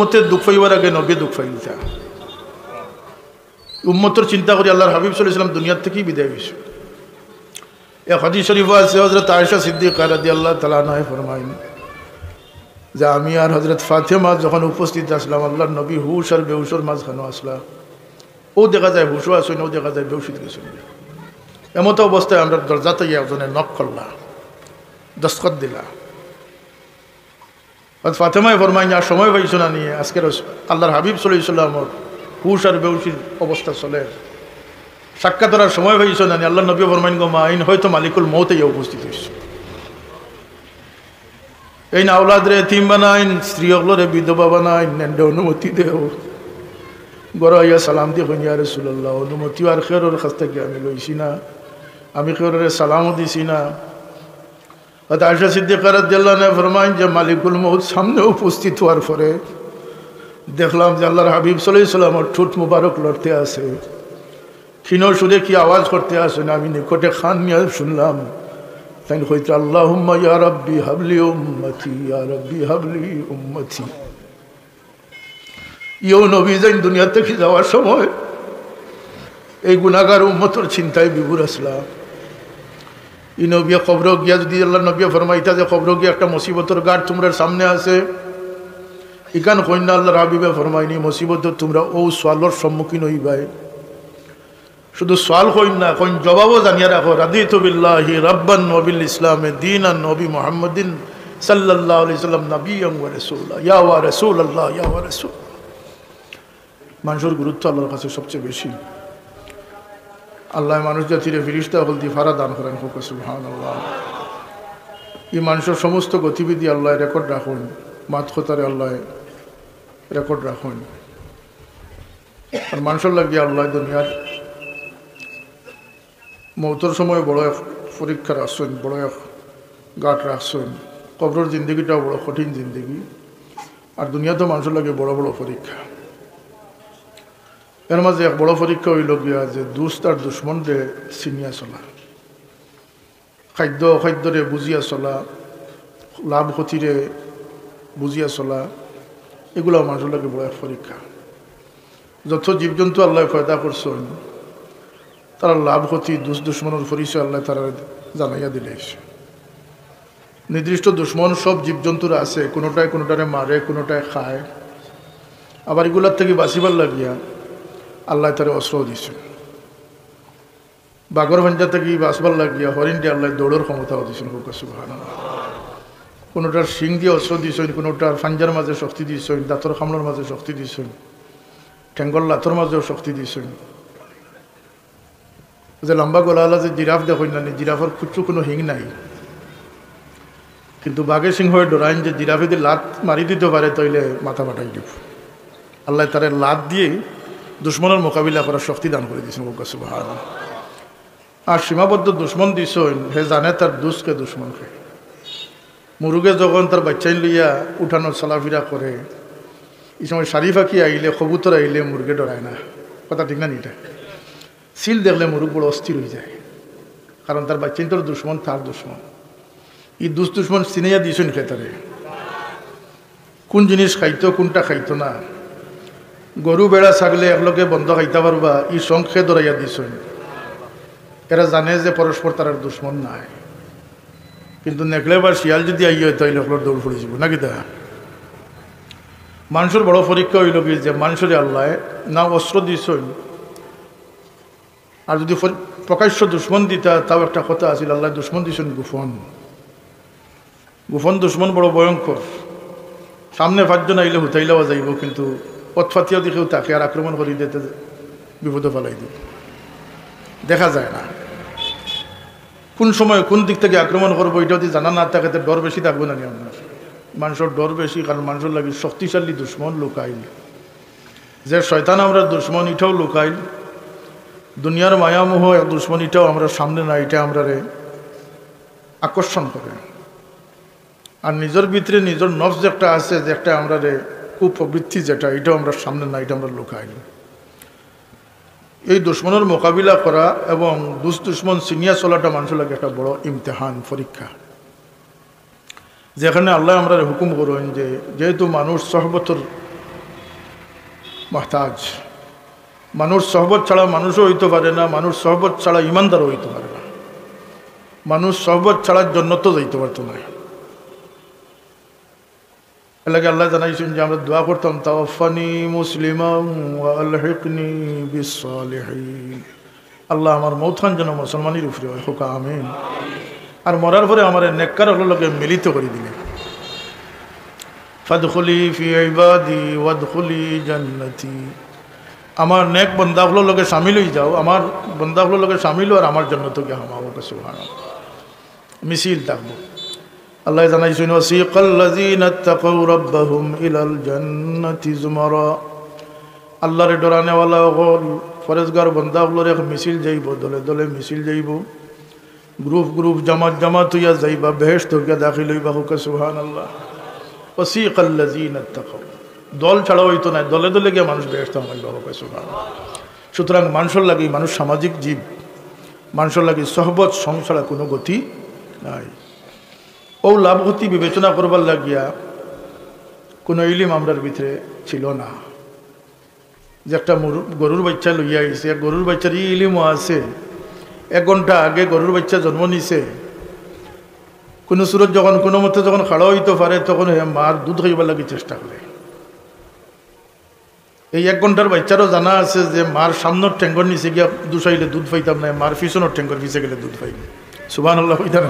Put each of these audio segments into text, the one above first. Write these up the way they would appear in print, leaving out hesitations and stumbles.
উম্মতের দুঃখ পাইবার আগে নবী দুঃখ পাইলতা উম্মতর চিন্তা করি আল্লাহর হাবিব সাল্লাল্লাহু আলাইহি ওয়াসাল্লাম দুনিয়ার থেকেই বিদায় হয়েছে। এক হাদিস শরীফ আছে হযরত আয়েশা সিদ্দিকা রাদিয়াল্লাহু তাআলা আনহা ফরমায়েন যে আমি আর হযরত ফাতেমা যখন উপস্থিত আসলাম আল্লাহর নবী হুশ আর বেহুশের মাঝখানে আসলা। ও দেখা যায় হুশও আসেন, ও দেখা যায় বেহুশিত গেছেন। এমত অবস্থায় আমরা দরজাতে গিয়ে একজনে নক করলা, দস্তখত দিলা। ফাতেমায় ফরমাইন আর সময় পাইছো না নিয়ে আজকের আল্লাহর হাবিব সাল্লাল্লাহু আলাইহি ওয়াসাল্লামর হুশ আর বেহুশির অবস্থা চলে, সাক্ষাৎ করার সময় পাইছো না নি। আল্লাহ নবী ফরমাইন গো মা আইন হয়তো মালিকুল মউতে ইয়া উপস্থিত হয়েছে। এই না আওলাদরে এতিম বানাইন, স্ত্রী অগলরে বিধবা বানাইন, নেন্ডে অনুমতি দেও। গড় ইয়া সালাম দিয়ে কইন ইয়া রাসূলুল্লাহ, অনুমতি আর খেরের কাছ থেকে আমি লইছি না, আমি খেরের সালামও দিছি না। আয়েশা সিদ্দিকা রাদিয়াল্লাহু আনহা ফরমাইন যে মালিকুল মউত সামনে উপস্থিত হওয়ার পরে দেখলাম যে আল্লাহর হাবিব সাল্লাল্লাহু আলাইহি ওয়াসাল্লামের ঠোঁট মুবারক লড়তে আছে, ক্ষীণ সুরে কি আওয়াজ করতে আসে না। আমি নিকটে খান নিয়ে শুনলাম তাই কইতে আল্লাহুম্মা ইয়া রাব্বি হাবলি উম্মতি, ইয়া রাব্বি হাবলি উম্মতি। ইও নবী যাই দুনিয়া থেকে যাওয়ার সময় এই গুনাহগার উম্মতের চিন্তায় বিভোর আসলাম। ই নবী কবর গিয়া যদি আল্লাহ নবী ফরমাইতা যে কবর গিয়া একটা মুসিবতের গাড় তোমরা সামনে আছে, ইকান কইনা আল্লাহর হাবিবে ফরমাইনি মুসিবত তোমরা ও সোয়ালের সম্মুখীন হইবাই। শুধু সোয়াল কইন না, কইন জবাবও জানিয়া রাখো। রাদিতু বিল্লাহি রাব্বান ওয়া বিল ইসলামে দীনান নবী মুহাম্মাদিন সাল্লাল্লাহু আলাইহি ওয়াসাল্লাম নবিয়্যান ওয়া রাসূলা, ইয়া ওয়া রাসূলুল্লাহ, ইয়া ওয়া রাসূল। মানুষের গুরুত্ব আল্লাহর কাছে সবচেয়ে বেশি। আল্লাহ মানুষ জাতিরে ফিরিস্তা হলদি ফারা দান করেন, হোক সুবহানাল্লাহ। এই মানুষের সমস্ত গতিবিধি আল্লাহ রেকর্ড রাখুন, মাত খতারে আল্লাহ রেকর্ড রাখুন। আর মানুষের লাগিয়ে আল্লাহ দুনিয়ার মৌতর সময় বড় এক পরীক্ষা রাখছেন, বড় এক গাঁট রাখছেন। কবরের জিন্দগিটাও বড় কঠিন জিন্দগি, আর দুনিয়াতেও মানুষের লাগে বড় বড় পরীক্ষা। এর মাঝে এক বড় পরীক্ষা হইল গিয়া যে দুস্ত আর দুশ্মনরে চিনিয়া চলা, খাদ্য অখাদ্যরে বুঝিয়া চলা, লাভ ক্ষতিরে বুঝিয়া চলা, এগুলো মানুষের লাগে বড় এক পরীক্ষা। যত জীবজন্তু আল্লাহ পয়দা করছেন তারা লাভ ক্ষতি দুশ্মনের পরিচয় আল্লাহ তারা জানাইয়া দিলে। নির্দিষ্ট দুশ্মন সব জীবজন্তুরা আছে, কোনোটায় কোনোটারে মারে, কোনোটায় খায়। আবার এগুলার থেকে বাঁচিবার লাগিয়া আল্লাহ তারা অস্ত্র দিছে। বাগর ভাঞ্জা থেকে বাঁচবার লাগিয়া হরিণটি আল্লাহ দৌড়ের ক্ষমতাও দিয়েছেন, সুবহানাল্লাহ। কোনোটার শিং দিয়ে অস্ত্র দিয়েছেন, কোনোটার ফাঞ্জার মাঝে শক্তি দিয়েছেন, দাঁতর খামলার মাঝে শক্তি দিয়েছেন, ঠেঙ্গল লাথর মাঝেও শক্তি দিয়েছেন। যে লম্বা গলাওয়ালা যে জিরাফ দেখেন না, জিরাফের খুচু কোনো হিং নাই, কিন্তু বাঘে সিংহ ডরাইন যে জিরাফে যদি লাত মারি দিতে পারে তাইলে মাথা ফাটাই দিব। আল্লাহ তারে লাত দিয়ে দুশ্মনের মোকাবিলা করার শক্তি দান করে দিয়েছেন, সুবহানাল্লাহ। আর সীমাবদ্ধ দুশ্মন দিয়েছেন, হে জানে তার দুষ্কে দুশ্মনকে। মুরুগে যখন তার বাচ্চাই লইয়া উঠানোর চলাফেরা করে, এই সময় শারি পাখি আইলে, কবুতর আইলে মুরগে ডরায় না, কথা ঠিক না? এটা সিল দেখলে মুরুগ বড় অস্থির হয়ে যায়, কারণ তার বাচ্চাই তোর দুশ্মন, তার দুশ্মন। এই দুশ্মন চিনাইয়া দিয়েছেন খেতারে, কোন জিনিস খাইতো কোনটা খাইতো না। গরু বেড়া ছাগলে একলগে বন্ধ খাইতে পারবা, ই সংখ্যে দৌড়াইয়া দিয়েছেন। এরা জানে যে পরস্পর তার দুশ্মন নাই, কিন্তু নেকলে বা শিয়াল যদি আইয়ে তাইলে একলোর দৌড় ফুড়ে যাব নাকি? দেখা মানুষের বড় পরীক্ষা হইল কি যে মানুষের আল্লাহ না অস্ত্র দিয়েছেন, আর যদি প্রকাশ্য দুশ্মন দিতা তাও একটা কথা আছিল। আল্লাহ দুশ্মন দিয়েছেন গোপন, গোপন দুশ্মন বড় ভয়ঙ্কর। সামনে পাঁচজন আইলে হুতাইলেও যাইব, কিন্তু পথফাতিয়াও দেখেও তাকে আর আক্রমণ করে দিতে বিপদে ফেলাই দিব, দেখা যায় না। কোন সময় কোন দিক থেকে আক্রমণ করবো এটা যদি জানা না থাকে, ডর বেশি থাকবে না আপনার। মানুষের ডর বেশি, কারণ মানুষের লাগে শক্তিশালী দুশ্মন লুকাইল। যে শয়তান আমরা দুশ্মন, এটাও লুকাইল। দুনিয়ার মায়ামোহ এক দুশ্মন, এটাও আমরা সামনে না, এটা আমরা আকর্ষণ করে। আর নিজের ভিতরে নিজের নফস যে একটা আছে, যে একটা আমরা কুপ্রবৃত্তি যেটা, এটাও আমরা সামনে না, এটা আমরা লুকাইল। এই দুশ্মনের মোকাবিলা করা এবং দুশ্মন চিনিয়া চলাটা মানুষের লাগে একটা বড় ইমতেহান, পরীক্ষা। যেখানে আল্লাহ আমরা হুকুম করেন যে যেহেতু মানুষ সহবতর মহতাজ। মানুষ সহবত ছাড়া মানুষও হইতে পারে না, মানুষ সহবত ছাড়া ইমানদারও হইতে পারে না, মানুষ সহবত ছাড়া জন্নত যাইতে পারত না। এলাকে আল্লাহ জানাইছেন যে আমরা দোয়া করতাম তাওয়াফানি মুসলিমান ওয়া আলহিকনি বিসসালিহিন, আল্লাহ আমার মৌথান যেন মুসলমানের উপরে হয়, হোক আমিন। আর মরার পরে আমার নেককার লোকে মিলিত করে দিলেন। ফাদখুলি ফি ইবাদি ওয়াদখুলি জান্নাতি, আমার নেক বন্দাগুলোর লোকে শামিল হয়ে যাও, আমার বন্দাগুলোর লোকে শামিল আর আমার জন্য তো গিয়ে হামাবো সুবহানাল্লাহ, মিছিল থাকবো। আল্লাহ জানাইছেন ওয়াসিকাল্লাযীনা তাকাউ রাব্বাহুম ইলাল জান্নাতি যুমারা, আল্লাহর ডরানেওয়ালা হল ফরেজগার বন্দাগুলোর এক মিছিল যাইব, দলে দলে মিছিল যাইব, গ্রুপ গ্রুপ জামাত জামাত হইয়া যাইবা, বেহেশত হইয়া দাখিল হইবা, হোক সুবহানাল্লাহ। ওয়াসিকাল্লাযীনা তাকাউ, দল ছাড়া হইতো না, দলে দলে গিয়ে মানুষ বেহেশত হইবা, হোক সুবহানাল্লাহ। সুতরাং মানুষের লাগে, মানুষ সামাজিক জীব, মানুষের লাগে সহবত সং ছাড়া কোনো গতি নাই। ও লাভ ক্ষতি বিবেচনা করবার লাগিয়া কোনো ইলিম আমরার ভিতরে ছিল না। যে একটা গরুর বাচ্চা লইয়া আইছে, গরুর বাচ্চার ইলিমও আছে, 1 ঘন্টা আগে গরুর বাচ্চা জন্ম নিছে, কোনো সুরত যখন কোনো মতে যখন খাড়া হইতে পারে তখন মার দুধ খাইবার লাগে চেষ্টা করে। এই 1 ঘন্টার বাচ্চারও জানা আছে যে মার সামনের ঠেঙ্গর নিচে গিয়া দুসাইলে দুধ পাইতাম না, মার পিছনের ঠেঙ্গর পিছে গেলে দুধ পাইব, সুবহানাল্লাহ হইতাম।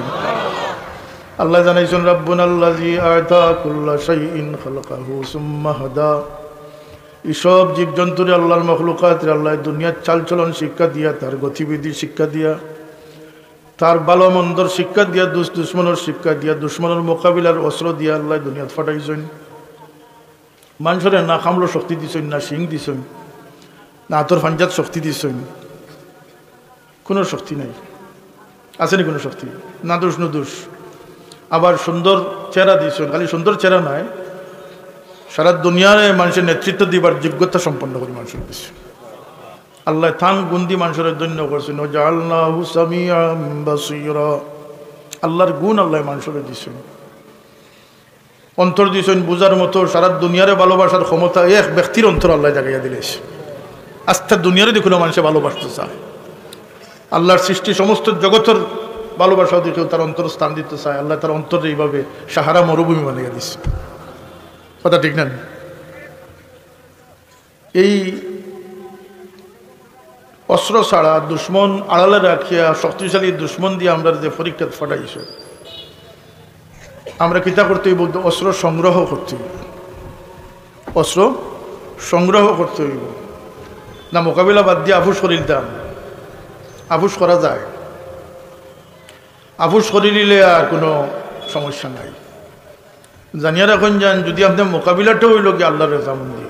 আল্লাহ জানাইছেন রাব্বুনাল্লাযী আতা কুল্লা শাইইন খালাকাহু সুম্মা হাদা, এইসব জীবজন্তুরে আল্লাহর মখলুকাত আল্লাহ দুনিয়ার চালচলন শিক্ষা দিয়া, তার গতিবিধি শিক্ষা দিয়া, তার ভালো মন্দর শিক্ষা দিয়া, দুশ্মনের শিক্ষা দিয়া, দুশ্মনের মোকাবিলার অস্ত্র দিয়া আল্লাহ দুনিয়াত ফাটাইছেন। মানুষের না খামলো শক্তি দিছেন, না সিং দিছেন, না হাতর ফাঞ্জাত শক্তি দিছেন, কোনো শক্তি নাই। আসেনি কোনো শক্তি, না দোষ নুদোষ। আবার সুন্দর চেহারা দিয়েছেন, খালি সুন্দর চেহারা নয়, সারা দুনিয়ায় মানুষের নেতৃত্ব দিবার যোগ্যতা সম্পন্ন করে মানুষের দিচ্ছে। আল্লাহ থান গুন্দি মানুষের জন্য করছেন, জাআলনাহু সামিআন বাসীরা, আল্লাহর গুণ আল্লাহ মানুষের দিচ্ছেন, অন্তর দিয়েছেন বুঝার মতো। সারা দুনিয়ারে ভালোবাসার ক্ষমতা এক ব্যক্তির অন্তর আল্লাহ জাগাইয়া দিলেন। আস্থার দুনিয়ারে দেখুন মানুষে ভালোবাসতে চায়, আল্লাহর সৃষ্টি সমস্ত জগতের ভালোবাসা দেখেও তার অন্তর স্থান দিতে চায়। আল্লাহ তার অন্তরে এইভাবে সাহারা মরুভূমি বানিয়ে দিচ্ছে, কথা ঠিক না? এই অস্ত্র ছাড়া দুশ্মন আড়ালে রাখিয়া শক্তিশালী দুশ্মন দিয়ে আমরা যে পরীক্ষা ফাটাইছ, আমরা কিতা করতে হইব? অস্ত্র সংগ্রহ করতে হইব, অস্ত্র সংগ্রহ করতে হইব না। মোকাবিলা বাদ দিয়ে আফুস করে দিতাম, আফুস করা যায়, আফুস করে নিলে আর কোনো সমস্যা নাই। জানিয়া রাখুন যান, যদি আপনি মোকাবিলাটা হইল কি আল্লাহর রেজামন্দি,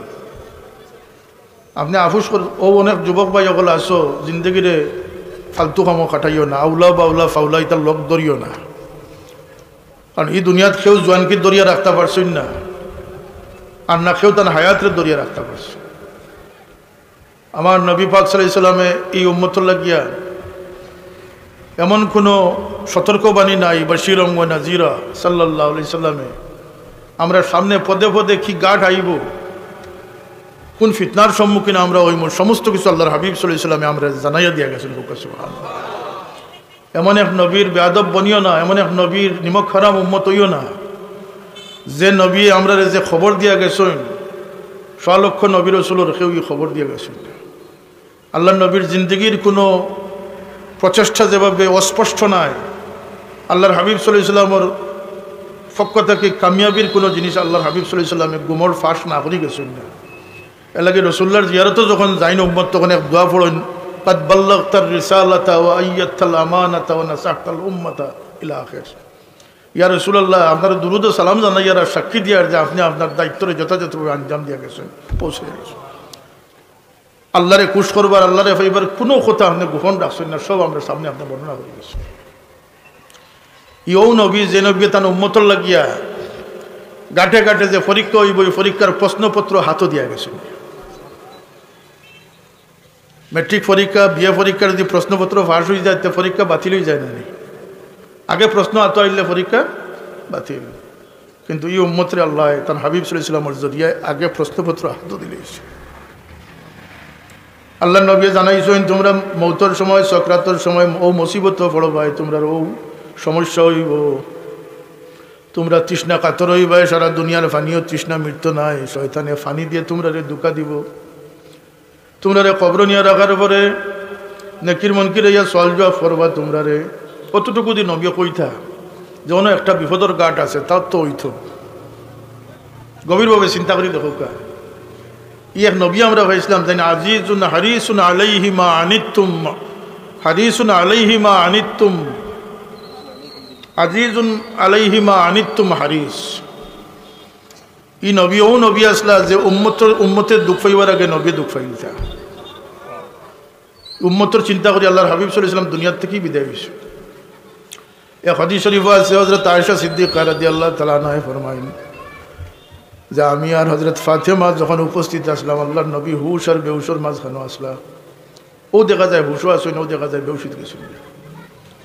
আপনি আফুস ও অনেক যুবক ভাই সকল আসো, জিন্দগিরে ফালতু কামো কাটাইও না, আউলা বাউলা ফাউলা ইতার লোক ধরিও না। কারণ এই দুনিয়াত কেউ জোয়ানকে দরিয়া রাখতে পারছেন না, আর না কেউ তার হায়াতের দরিয়া রাখতে পারছে। আমার নবী পাক সাল্লাল্লাহু আলাইহি সাল্লামে এই উম্মতুল লাগিয়া এমন কোনো সতর্কবাণী নাই, বাশীরুম ওয়া নাযীরা সাল্লাল্লাহু আলাইহি সাল্লামে। আমরা সামনে পদে পদে কি গাঢ় আইব, কোন ফিতনার সম্মুখীন আমরা হইব, সমস্ত কিছু আল্লাহর হাবিব সাল্লাল্লাহু আলাইহি সাল্লামে আমরা জানাইয়া দিয়া গেছেন। সুবহানাল্লাহ। এমন এক নবীর বেয়াদব বনিও না, এমন এক নবীর নিমক হারাম উম্মত হইও না, যে নবী আমরা যে খবর দিয়া গেছেন, 100 লক্ষ নবী রাসূলের কেউ খবর দিয়া গেছেন। আল্লাহ নবীর জিন্দগির কোনো প্রচেষ্টা যেভাবে অস্পষ্ট নাই, আল্লাহর হাবিব সাল্লাল্লাহু আলাইহি সাল্লামের পক্ষ থেকে কামিয়াবির কোনো জিনিস আল্লাহর হাবিব সাল্লাল্লাহু আলাইহি সাল্লামে গুমর ফাঁস না করি গেছেন না। এর লাগে রসুল্লাহর জিয়ারতও যখন যাইন উম্মত, তখন এক দোয়া পড়েন, কাদ বাল্লাগতার রিসালাতা ওয়া আইয়াতাল আমানাতা ওয়া নাসাহতাল উম্মাতা ইলা আখির। ইয়া রাসূলুল্লাহ, আপনার দুরুদ ও সালাম জানাইয়ারা সাক্ষী দিয়ার যে আপনি আপনার দায়িত্বের যথাযথভাবে আঞ্জাম দিয়া গেছেন, পৌঁছে গেছেন। আল্লাহরে খুশ করবার, আল্লাহরে পাইবার কোনো কথা আপনি গোপন রাখছেন না, সব আমরা সামনে আপনার বর্ণনা করে গেছি। ইউ নবী, যে নবী তার উম্মতর লাগিয়া গাঁটে গাঁটে যে পরীক্ষা হইব, ওই পরীক্ষার প্রশ্নপত্র হাতও দিয়া গেছেন। মেট্রিক পরীক্ষা, বিএ পরীক্ষার যদি প্রশ্নপত্র ফাঁস হয়ে যায়, তো পরীক্ষা বাতিল হয়ে যায় না? আগে প্রশ্ন হাত আইলে পরীক্ষা বাতিল। কিন্তু এই উম্মতরে আল্লাহ তার হাবিব সাল্লাল্লাহু আলাইহি ওয়াসাল্লামের জরিয়ায় আগে প্রশ্নপত্র হাত দিলেছে। আল্লাহ নবী জানাইছেন তোমরা মৌতর সময় সক্রাতর সময় ও মুসিবত পড়বাই তোমরা ও সমস্যা হইব তোমরা তৃষ্ণা কাতর হইবাই সারা দুনিয়ার ফানিও তৃষ্ণা মৃত্যু নাই শয়তানে ফানি দিয়ে তোমরা রে দুকা দিব তোমরা রে কবর নিয়ে রাখার পরে নেকির মনকির ইয়া সওয়াল জবাব করবা তোমরা রে কতটুকু দিন নবী কইতা যখন একটা বিপদর গাট আছে তার তো হইতো গভীরভাবে চিন্তা করি দেখো কা এক নবী আমরা ভাইছিলাম তাই আজিজুন হারিসুন আলাইহি মা আনিতুম হারিসুন আলাইহি মা আনিতুম আজিজুন আলাইহি মা আনিতুম হারিস ই নবী ও নবী আসলা যে উম্মতের দুঃখ পাইবার আগে নবী দুঃখ পাইতা উম্মতের চিন্তা করি আল্লাহর হাবিব সাল্লাল্লাহু আলাইহি ওয়াসাল্লাম দুনিয়া থেকে বিদায় হইছে এক হাদিস শরীফ আছে হযরত আয়েশা সিদ্দিকা রাদিয়াল্লাহু তাআলা আনহা ফরমায়েন যে আমি আর হযরত ফাতেমা যখন উপস্থিত আসলাম আল্লাহর নবী হুশ আর বেহুশের মাঝখানে আসলা ও দেখা যায় হুশও আসেন ও দেখা যায় বেহুশিত গেছেন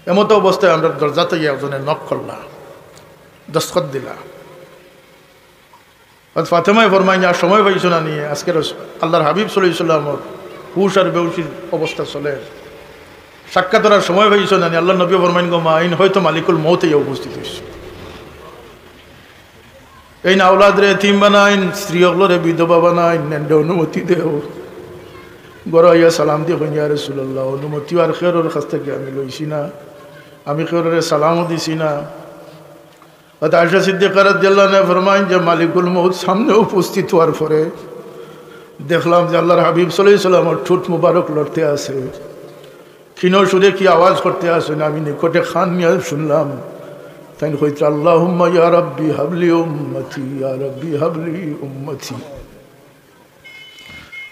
এমতো অবস্থায় আমরা দরজাতে গিয়ে একজনের নক করলা দস্তখত দিলা ফাতেমায় ফরমাইন আর সময় পাইছো না নিয়ে আজকের আল্লাহর হাবিব সাল্লাল্লাহু আলাইহি ওয়াসাল্লামর হুশ আর বেহুশির অবস্থা চলে সাক্ষাৎ করার সময় পাইছো না আল্লাহ নবী ফরমাইন গো মা আইন হয়তো মালিকুল মউত ইয়া উপস্থিত হইছে এই না আওলাদ রে এতিম বানাইন স্ত্রী অগলরে বিধবা বানাইন নেন্ডে অনুমতি দেও গড়াইয়া সালাম দিয়ে কইন ইয়া রাসূলুল্লাহ অনুমতি আর খেরর কাছ থেকে আমি লইছি না আমি খেররে সালামও দিছি না আয়েশা সিদ্দিকা রাদিয়াল্লাহু আনহা ফরমাইন যে মালিকুল মউত সামনে উপস্থিত হওয়ার পরে দেখলাম যে আল্লাহর হাবিব সাল্লাল্লাহু আলাইহি ওয়াসাল্লামের ঠোঁট মুবারক লড়তে আছে ক্ষীণ সুরে কি আওয়াজ করতে আসেন আমি নিকটে খান নিয়ে শুনলাম তাই কইতে আল্লাহুম্মা ইয়া রাব্বি হাবলি উম্মতি ইয়া রাব্বি হাবলি উম্মতি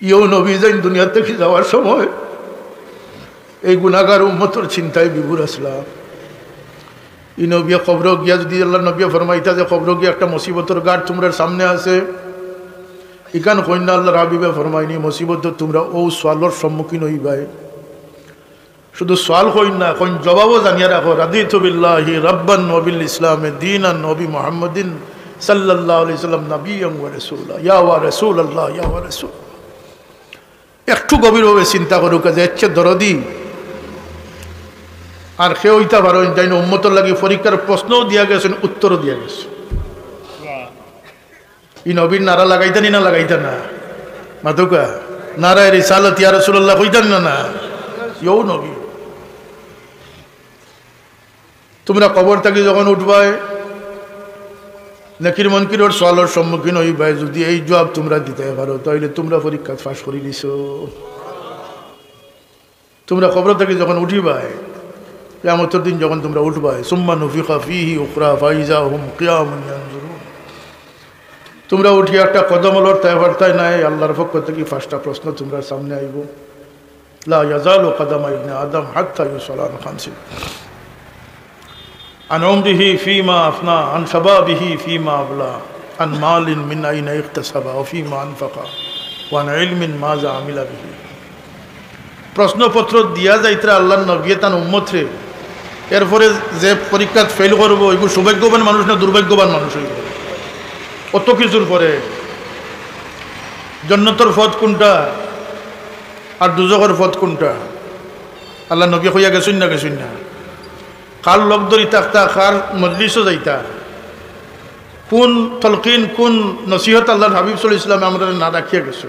ইও নবী যাই দুনিয়া থেকে যাওয়ার সময় এই গুনাহগার উম্মতের চিন্তায় বিভোর আসলা ই নবী কবর গিয়া যদি আল্লাহ নবী ফরমাইতা যে কবর গিয়া একটা মুসিবতের গাড় তোমরা সামনে আছে ইকান কইনা আল্লাহর হাবিবে ফরমাইনি মুসিবত তোমরা ও সওয়ালের সম্মুখীন হইবাই শুধু সওয়াল কইন না কইন জবাবও জানিয়ে রাখো রাদিতু বিল্লাহি রাব্বান ওয়া বিল ইসলামে দীনান নবী মুহাম্মাদিন সাল্লাল্লাহু আলাইহি সাল্লাম নবিয়্যান ওয়া রাসূলা ইয়া ওয়া রাসূলুল্লাহ ইয়া ওয়া রাসূল একটু গভীরভাবে চিন্তা করুক যে এর দরদি আর সে হইতে পারো যাই না উম্মতর লাগি পরীক্ষার প্রশ্নও দিয়া গেছেন উত্তরও দিয়া গেছে ই নবীর নারা লাগাইতানি না লাগাইতা না মাতুকা নারায় রিসালাত ইয়া রাসূলুল্লাহ কইতান না না ইও নবী তোমরা কবর থেকে যখন উঠবাই নাকির মনকির সওয়ালের সম্মুখীন হইবাই যদি এই জবাব তোমরা দিতে পারো তাহলে তোমরা পরীক্ষা পাস করে দিছো তোমরা কবর থেকে যখন উঠিবাই কিয়ামতের দিন যখন তোমরা উঠবাই সুম্মা নুফিখা ফীহি উখরা ফাইজা হুম কিয়ামুন ইয়ানজুরুন তোমরা উঠি একটা কদম লড়তে পারতাই নাই আল্লাহর পক্ষ থেকে পাঁচটা প্রশ্ন তোমরা সামনে আইব লা ইয়াজালু কদমা ইবনে আদম হাত্তা ইউসালা আন খামসিন عن عمره فيما أفنى عن شبابه فيما أبلى عن مال من أين اكتسب وفيما أنفق وعن علم ماذا عمل به প্রশ্নপত্র দিয়া যাইতে আল্লাহর নবী তান উম্মত রে এরপরে যে পরীক্ষা ফেল করব এগুলো সৌভাগ্যবান মানুষ না দুর্ভাগ্যবান মানুষ হইব কত কিছুর পরে জান্নাতের পথ কোনটা আর দুজখের পথ কোনটা আল্লাহ নবী কইয়া গেছেন না কার লোক ধরি থাকতা কার মজলিসও যাইতা কোন তলকিন কোন নসিহত আল্লাহর হাবিব সাল্লাল্লাহু আলাইহি ওয়াসাল্লাম আমরা না রাখিয়া গেছে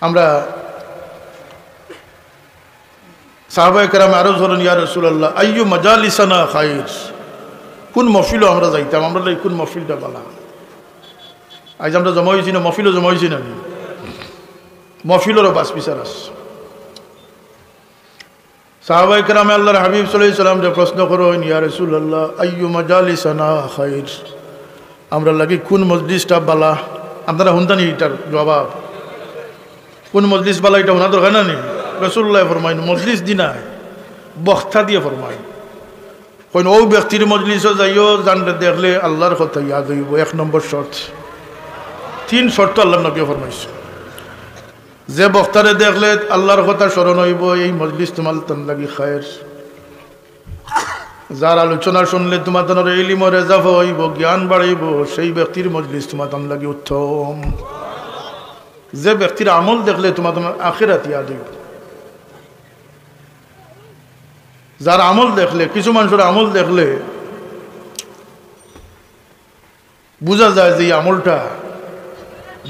আমরা সাহাবায়ে কেরাম আরজ হলেন ইয়া রাসূলুল্লাহ আইয়ু মাজালিসানা খায়র কোন মহফিলও আমরা যাইতাম আমরা কোন মহফিলটা বালা আজ আমরা জমা হয়েছি না মহফিলও জমা হয়েছি না মহফিলেরও বাস বিচার আছে সাহাবায়ে কেরামে আল্লাহর হাবিব সাল্লাল্লাহু আলাইহি ওয়াসাল্লাম যে প্রশ্ন করেন ইয়া রাসূলুল্লাহ আইয়ু মাজালিসানা খায়র আমরা লাগি কোন মজলিসটা বালা আপনারা শুনতানি এটার জবাব কোন মজলিস বালা এটা শোনা দরকার না নি রাসূলুল্লাহ ফরমাইন মজলিস দিনায় বক্তা দিয়ে ফরমাইন কোন ও ব্যক্তির মজলিসে যাইও জানলে দেখলে আল্লাহর কথা ইয়াদ হইব এক নম্বর শর্ত তিন শর্ত আল্লাহর নবী ফরমাইছে যে বক্তারে দেখলে আল্লাহর কথা স্মরণ হইব এই মজলিস তোমার তন লাগি খায়ের যার আলোচনা শুনলে তোমার তনের ইলমের ইজাফা হইব জ্ঞান বাড়াইব সেই ব্যক্তির মজলিস তোমার তন লাগি উত্তম যে ব্যক্তির আমল দেখলে তোমার আখিরাত ইয়াদ হইব। যার আমল দেখলে, কিছু মানুষের আমল দেখলে বোঝা যায় যে এই আমলটা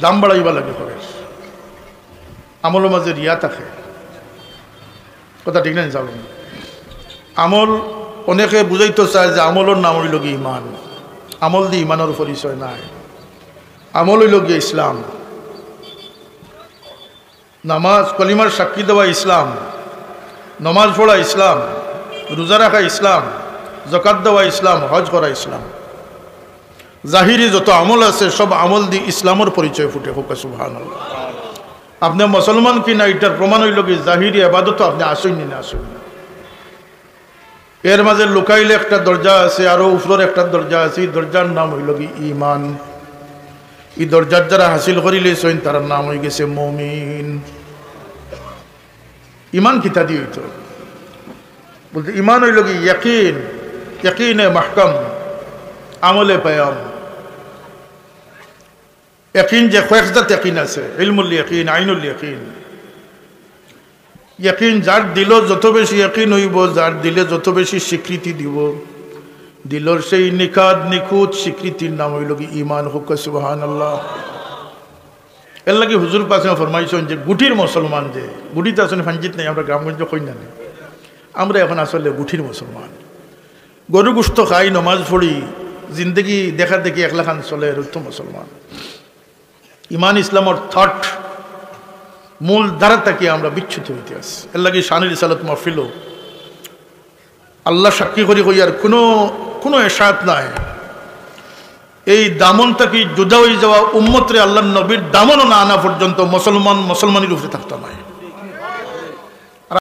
দাম বাড়াইবা লাগে করে, আমলের মাঝে রিয়া থাকে। কথা ঠিক না জানো? আমল অনেকে বুঝাইতে চায় যে আমলের নাম হইল গিয়ে ইমান। আমল দিয়ে ইমানের পরিচয় নাই। আমল হইল গিয়ে ইসলাম। নামাজ, কলিমার সাক্ষী দেওয়া ইসলাম, নমাজ পড়া ইসলাম, রোজা রাখা ইসলাম, যাকাত দেওয়া ইসলাম, হজ করা ইসলাম। জাহিরি যত আমল আছে সব আমল দিয়ে ইসলামের পরিচয় ফুটে। হোক সুবহানাল্লাহ। আপনি মুসলমান কিনা এটার প্রমাণ হইল কি জাহিরি আবাদত আপনি আসেননি না আসেন না। এর মাঝে লুকাইলে একটা দরজা আছে, আরো উপরের একটা দরজা আছে। এই দরজার নাম হইল কি ইমান। এই দরজার যারা হাসিল করিলে তার নাম হয়ে গেছে মুমিন। ইমান কিতা দিয়ে হইতো বলতে, ইমান হইল কি ইয়াকিন, ইয়াকিনে মাহকাম, আমলে পায়াম। ইয়াকিন যে কয়েকটা ইয়াকিন আছে, ইলমুল ইয়াকিন, আইনুল ইয়াকিন। ইয়াকিন যার দিল যত বেশি ইয়াকিন হইব, যার দিলে যত বেশি স্বীকৃতি দিব, দিলর সেই নিখাদ নিখুঁত স্বীকৃতির নাম হইল কি ইমান। হোক সুবহানাল্লাহ। এর লাগে হুজুর পাশে ফরমাইছেন যে গুটির মুসলমান, যে গুটিতে আসলে ফাঞ্জিত নেই, আমরা গ্রামগঞ্জ কই না, আমরা এখন আসলে গুটির মুসলমান। গরু গুস্ত খাই, নমাজ পড়ি, জিন্দগি দেখা দেখি একলা খান চলে, উত্তম মুসলমান। ইমান ইসলামর থট মূল ধারা থেকে আমরা বিচ্ছুত হইতে আছি। এর লাগে শানির রিসালাত মাহফিল আল্লাহ সাক্ষী করি কইয়ার কোনো এসাত নাই। এই দামন থেকে জুদা হয়ে যাওয়া উম্মতরে আল্লাহ নবীর দামনও না আনা পর্যন্ত মুসলমানের উপরে থাকতে নয়।